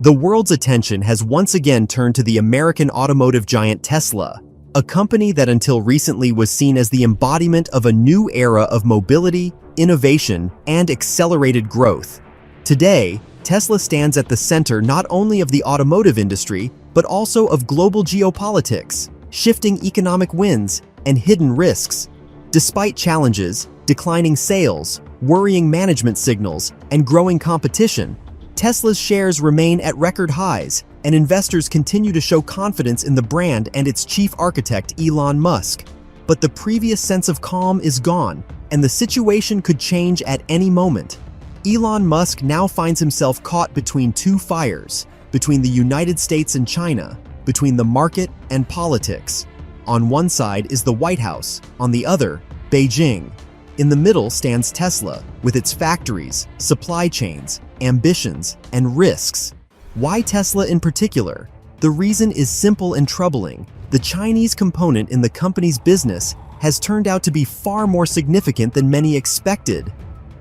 The world's attention has once again turned to the American automotive giant Tesla, a company that until recently was seen as the embodiment of a new era of mobility, innovation, and accelerated growth. Today, Tesla stands at the center not only of the automotive industry, but also of global geopolitics, shifting economic winds, and hidden risks. Despite challenges, declining sales, worrying management signals, and growing competition, Tesla's shares remain at record highs, and investors continue to show confidence in the brand and its chief architect, Elon Musk. But the previous sense of calm is gone, and the situation could change at any moment. Elon Musk now finds himself caught between two fires, between the United States and China, between the market and politics. On one side is the White House, on the other, Beijing. In the middle stands Tesla, with its factories, supply chains, ambitions, and risks. Why Tesla in particular? The reason is simple and troubling. The Chinese component in the company's business has turned out to be far more significant than many expected.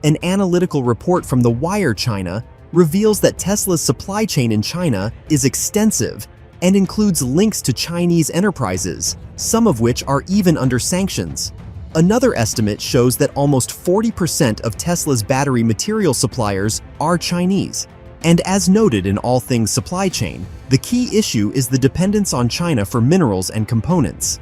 An analytical report from The Wire China reveals that Tesla's supply chain in China is extensive and includes links to Chinese enterprises, some of which are even under sanctions. Another estimate shows that almost 40% of Tesla's battery material suppliers are Chinese. And as noted in all things supply chain, the key issue is the dependence on China for minerals and components.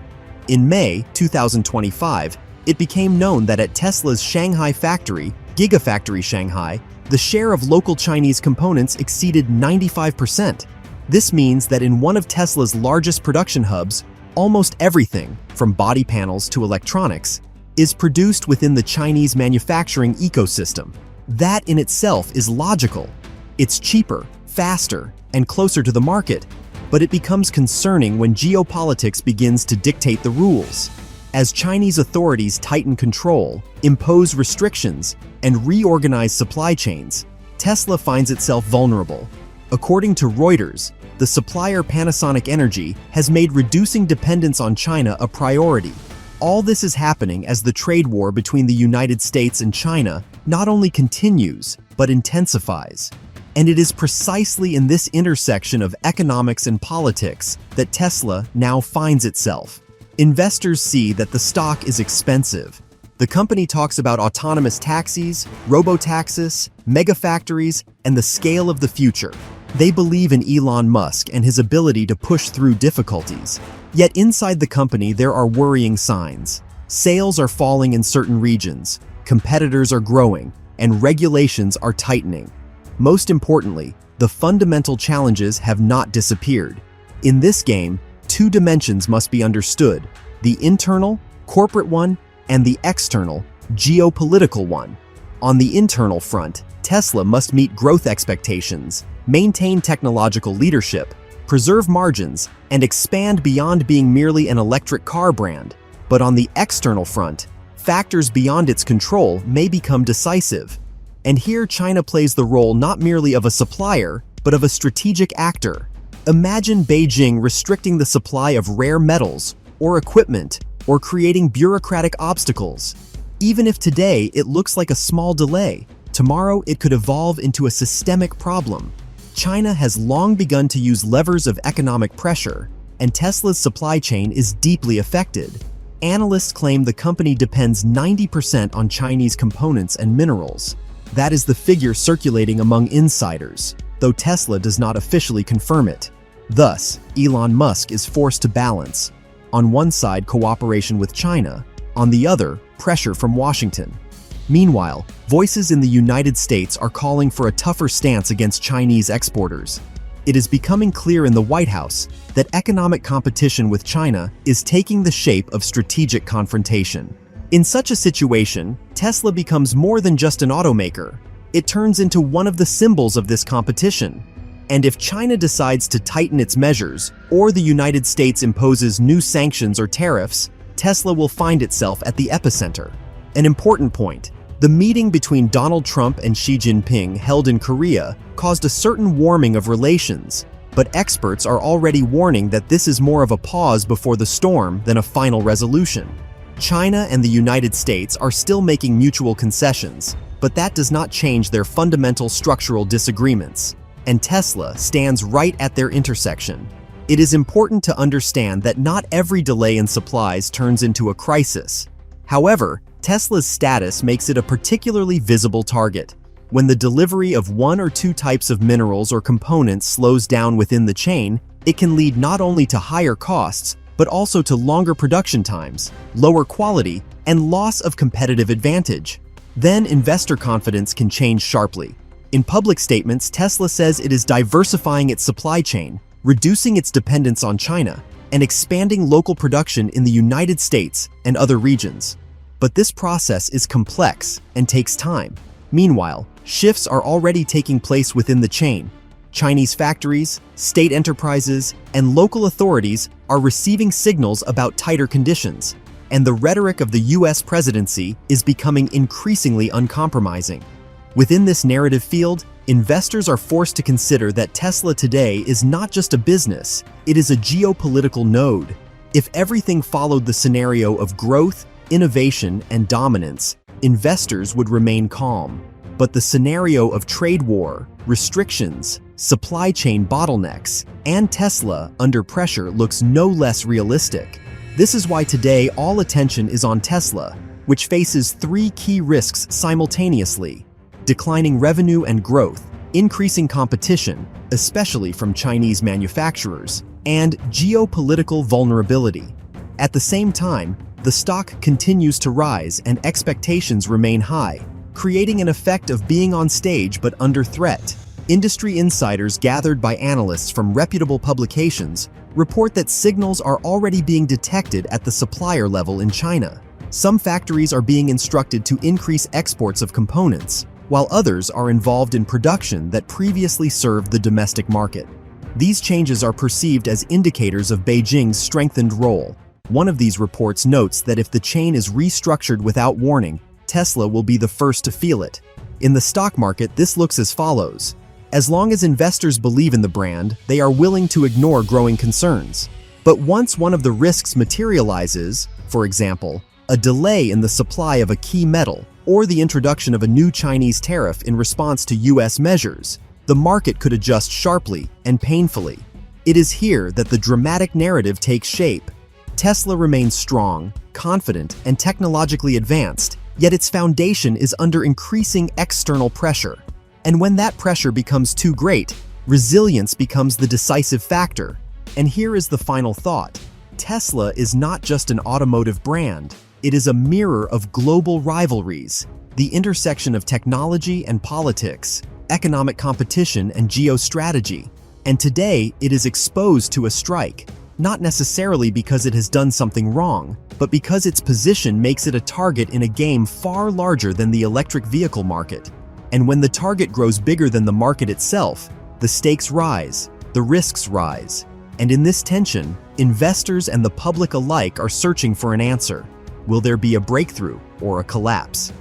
In May 2025, it became known that at Tesla's Shanghai factory, Gigafactory Shanghai, the share of local Chinese components exceeded 95%. This means that in one of Tesla's largest production hubs, almost everything, from body panels to electronics, is produced within the Chinese manufacturing ecosystem. That in itself is logical. It's cheaper, faster, and closer to the market, but it becomes concerning when geopolitics begins to dictate the rules. As Chinese authorities tighten control, impose restrictions, and reorganize supply chains, Tesla finds itself vulnerable. According to Reuters, the supplier Panasonic Energy has made reducing dependence on China a priority. All this is happening as the trade war between the United States and China not only continues, but intensifies. And it is precisely in this intersection of economics and politics that Tesla now finds itself. Investors see that the stock is expensive. The company talks about autonomous taxis, robo-taxis, megafactories, and the scale of the future. They believe in Elon Musk and his ability to push through difficulties. Yet inside the company there are worrying signs. Sales are falling in certain regions, competitors are growing, and regulations are tightening. Most importantly, the fundamental challenges have not disappeared. In this game, two dimensions must be understood: the internal, corporate one, and the external, geopolitical one. On the internal front, Tesla must meet growth expectations, maintain technological leadership, preserve margins, and expand beyond being merely an electric car brand. But on the external front, factors beyond its control may become decisive. And here China plays the role not merely of a supplier, but of a strategic actor. Imagine Beijing restricting the supply of rare metals, or equipment, or creating bureaucratic obstacles. Even if today it looks like a small delay, tomorrow it could evolve into a systemic problem. China has long begun to use levers of economic pressure, and Tesla's supply chain is deeply affected. Analysts claim the company depends 90% on Chinese components and minerals. That is the figure circulating among insiders, though Tesla does not officially confirm it. Thus, Elon Musk is forced to balance. On one side, cooperation with China, on the other, pressure from Washington. Meanwhile, voices in the United States are calling for a tougher stance against Chinese exporters. It is becoming clear in the White House that economic competition with China is taking the shape of strategic confrontation. In such a situation, Tesla becomes more than just an automaker. It turns into one of the symbols of this competition. And if China decides to tighten its measures, or the United States imposes new sanctions or tariffs, Tesla will find itself at the epicenter. An important point: the meeting between Donald Trump and Xi Jinping held in Korea caused a certain warming of relations, but experts are already warning that this is more of a pause before the storm than a final resolution. China and the United States are still making mutual concessions, but that does not change their fundamental structural disagreements. and Tesla stands right at their intersection. It is important to understand that not every delay in supplies turns into a crisis. However, Tesla's status makes it a particularly visible target. When the delivery of one or two types of minerals or components slows down within the chain, it can lead not only to higher costs, but also to longer production times, lower quality, and loss of competitive advantage. Then investor confidence can change sharply. In public statements, Tesla says it is diversifying its supply chain, reducing its dependence on China, and expanding local production in the United States and other regions. But this process is complex and takes time. Meanwhile, shifts are already taking place within the chain. Chinese factories, state enterprises, and local authorities are receiving signals about tighter conditions, and the rhetoric of the US presidency is becoming increasingly uncompromising. Within this narrative field, investors are forced to consider that Tesla today is not just a business, it is a geopolitical node. If everything followed the scenario of growth, innovation, and dominance, investors would remain calm. But the scenario of trade war, restrictions, supply chain bottlenecks, and Tesla under pressure looks no less realistic. This is why today all attention is on Tesla, which faces three key risks simultaneously: declining revenue and growth, increasing competition, especially from Chinese manufacturers, and geopolitical vulnerability. At the same time, the stock continues to rise and expectations remain high, creating an effect of being on stage but under threat. Industry insiders gathered by analysts from reputable publications report that signals are already being detected at the supplier level in China. Some factories are being instructed to increase exports of components, while others are involved in production that previously served the domestic market. These changes are perceived as indicators of Beijing's strengthened role. One of these reports notes that if the chain is restructured without warning, Tesla will be the first to feel it. In the stock market, this looks as follows. As long as investors believe in the brand, they are willing to ignore growing concerns. But once one of the risks materializes, for example, a delay in the supply of a key metal or the introduction of a new Chinese tariff in response to US measures, the market could adjust sharply and painfully. It is here that the dramatic narrative takes shape. Tesla remains strong, confident, and technologically advanced, yet its foundation is under increasing external pressure. And when that pressure becomes too great, resilience becomes the decisive factor. And here is the final thought. Tesla is not just an automotive brand. It is a mirror of global rivalries, the intersection of technology and politics, economic competition and geostrategy. And today, it is exposed to a strike, not necessarily because it has done something wrong, but because its position makes it a target in a game far larger than the electric vehicle market. And when the target grows bigger than the market itself, the stakes rise, the risks rise. And in this tension, investors and the public alike are searching for an answer. Will there be a breakthrough or a collapse?